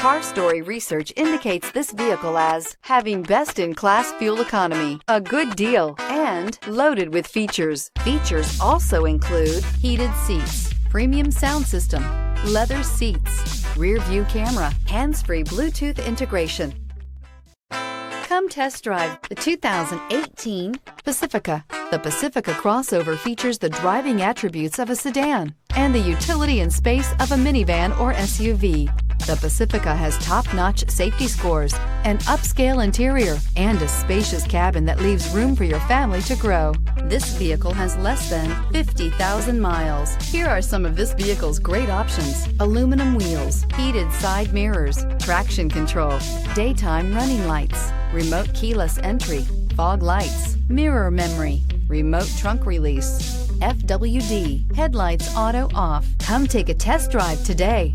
Car Story research indicates this vehicle as having best-in-class fuel economy, a good deal, and loaded with features. Features also include heated seats, premium sound system, leather seats, rear view camera, hands-free Bluetooth integration. Come test drive the 2018 Pacifica. The Pacifica crossover features the driving attributes of a sedan and the utility and space of a minivan or SUV. The Pacifica has top-notch safety scores, an upscale interior, and a spacious cabin that leaves room for your family to grow. This vehicle has less than 50,000 miles. Here are some of this vehicle's great options: aluminum wheels, heated side mirrors, traction control, daytime running lights, remote keyless entry, fog lights, mirror memory, remote trunk release, FWD, headlights auto off. Come take a test drive today.